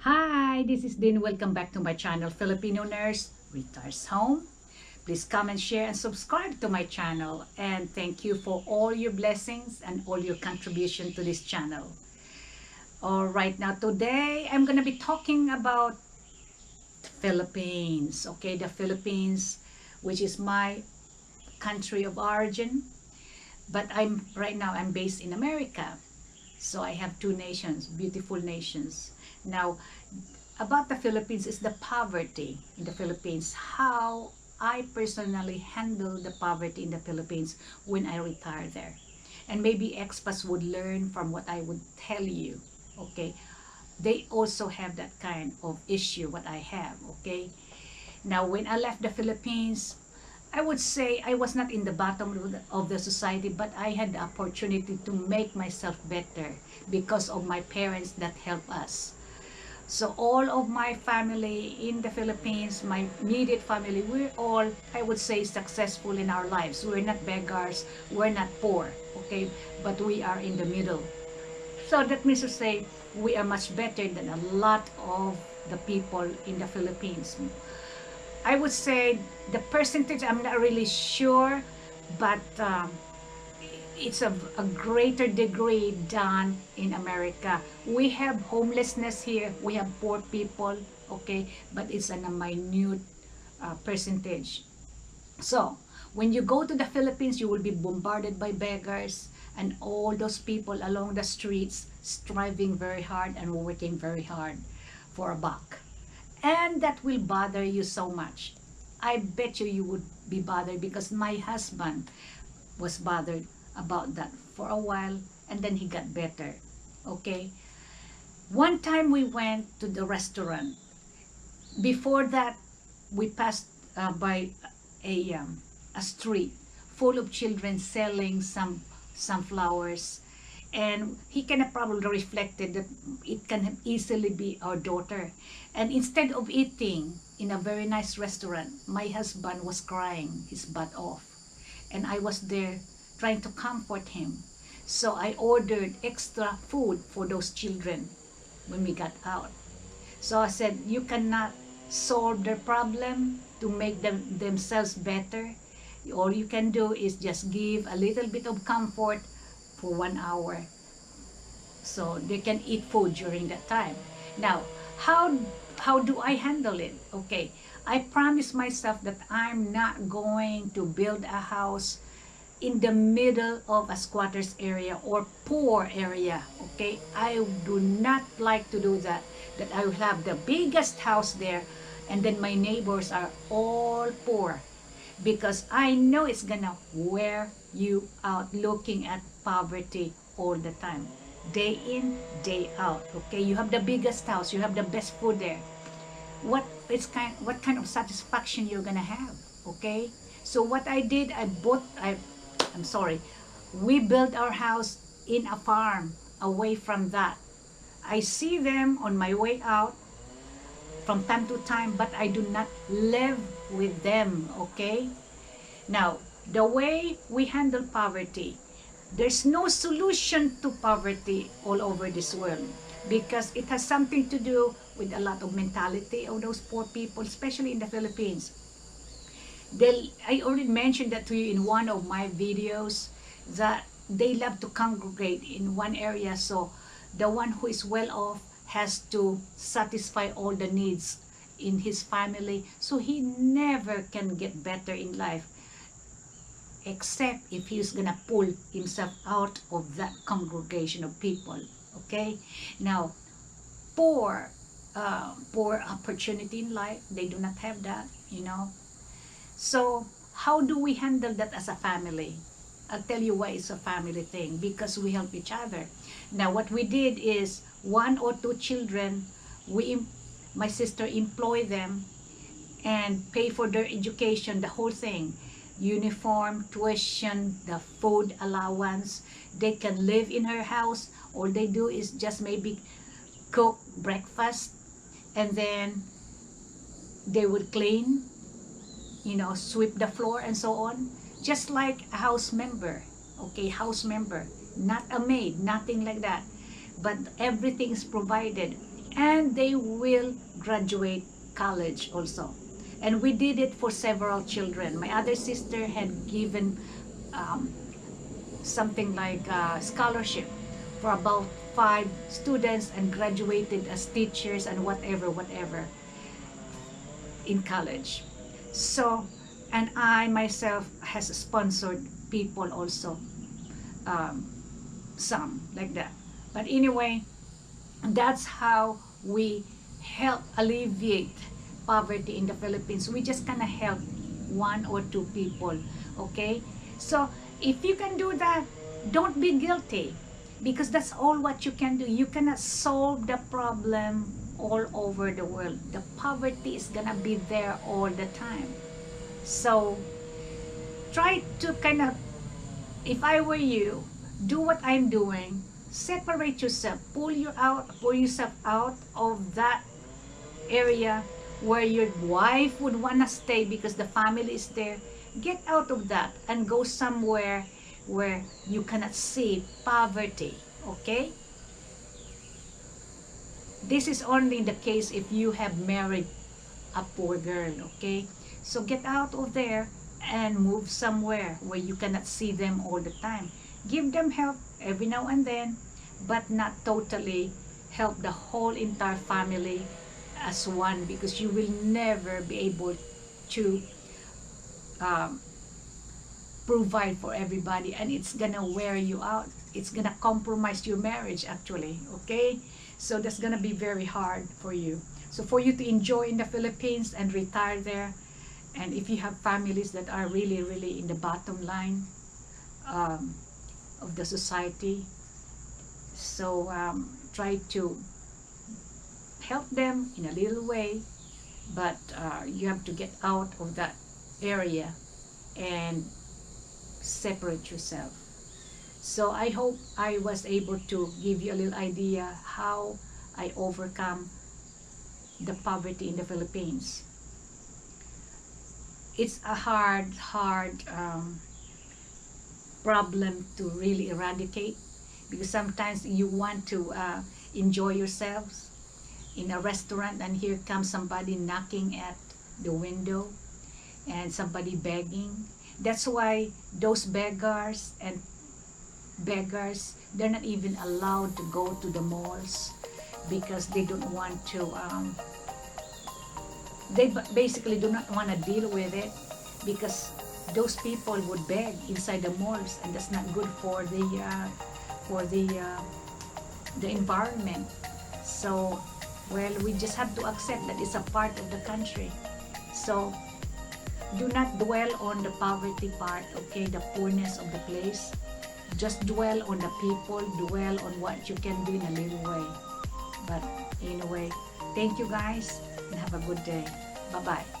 Hi, this is Din. Welcome back to my channel, Filipino Nurse Returns Home. Please comment, share, and subscribe to my channel. And thank you for all your blessings and all your contribution to this channel. All right, now today I'm going to be talking about the Philippines. Okay, the Philippines, which is my country of origin. But right now I'm based in America. So I have two nations, beautiful nations. Now, about the Philippines is the poverty in the Philippines. How I personally handle the poverty in the Philippines when I retire there. And maybe expats would learn from what I would tell you. Okay, they also have that kind of issue what I have. Okay, now when I left the Philippines, I would say I was not in the bottom of the society, but I had the opportunity to make myself better because of my parents that helped us. So all of my family in the Philippines, my immediate family, we're all, I would say, successful in our lives. We're not beggars, we're not poor, okay? But we are in the middle. So that means to say, we are much better than a lot of the people in the Philippines. I would say the percentage, I'm not really sure, but it's a greater degree done in America. We have homelessness here, we have poor people, okay, but it's in a minute percentage. So, when you go to the Philippines, you will be bombarded by beggars and all those people along the streets striving very hard and working very hard for a buck. And that will bother you so much. I bet you would be bothered because my husband was bothered about that for a while and then he got better. Okay? One time we went to the restaurant. Before that, we passed by a street full of children selling some sunflowers, and he kind of probably reflected that it can easily be our daughter. And instead of eating in a very nice restaurant, my husband was crying his butt off, and I was there trying to comfort him. So I ordered extra food for those children when we got out. So I said, you cannot solve their problem to make themselves better. All you can do is just give a little bit of comfort for 1 hour so they can eat food during that time. Now, how do I handle it? Okay, I promise myself that I'm not going to build a house in the middle of a squatters area or poor area. Okay, I do not like to do that. That I will have the biggest house there and then my neighbors are all poor, because I know it's gonna wear you out looking at poverty all the time, day in, day out. Okay, you have the biggest house, you have the best food there. What kind of satisfaction you're gonna have? Okay, so what I did, I'm sorry, we built our house in a farm away from that. I see them on my way out from time to time, but I do not live with them. Okay, now the way we handle poverty, there's no solution to poverty all over this world, because it has something to do with a lot of mentality of those poor people, especially in the Philippines. I already mentioned that to you in one of my videos, that they love to congregate in one area, so the one who is well off has to satisfy all the needs in his family, so he never can get better in life except if he's gonna pull himself out of that congregation of people. Okay, now poor poor opportunity in life, they do not have that, you know. So how do we handle that as a family? I'll tell you why it's a family thing, because we help each other. Now what we did is, 1 or 2 children, my sister employ them and pay for their education, the whole thing, uniform, tuition, the food allowance. They can live in her house. All they do is just maybe cook breakfast, and then they would clean, you know, sweep the floor and so on, just like a house member. Okay, house member, not a maid, nothing like that, but everything is provided. and they will graduate college also. And we did it for several children. My other sister had given um, something like a scholarship for about 5 students and graduated as teachers and whatever in college. So, and I myself has sponsored people also, um, some like that. But anyway, that's how we help alleviate poverty in the Philippines. We just kind of help 1 or 2 people, okay? So if you can do that, don't be guilty, because that's all what you can do. You cannot solve the problem all over the world. The poverty is gonna be there all the time. So try to kind of, if I were you, do what I'm doing. Separate yourself, pull yourself out of that area where your wife would want to stay because the family is there. Get out of that and go somewhere where you cannot see poverty, okay? This is only the case if you have married a poor girl, okay? So get out of there and move somewhere where you cannot see them all the time. Give them help every now and then, but not totally help the whole entire family as one, because you will never be able to provide for everybody, and it's gonna wear you out. It's gonna compromise your marriage actually, okay? So that's gonna be very hard for you. So for you to enjoy in the Philippines and retire there, and if you have families that are really in the bottom line of the society, so try to help them in a little way, but you have to get out of that area and separate yourself. So I hope I was able to give you a little idea how I overcome the poverty in the Philippines. It's a hard problem to really eradicate, because sometimes you want to enjoy yourselves in a restaurant, and here comes somebody knocking at the window and somebody begging. That's why those beggars, they're not even allowed to go to the malls, because they don't want to they basically do not want to deal with it, because those people would beg inside the malls, and that's not good for the environment. So, well, we just have to accept that it's a part of the country. So do not dwell on the poverty part, okay, the poorness of the place. Just dwell on the people, dwell on what you can do in a little way. But anyway, thank you guys, and have a good day. Bye-bye.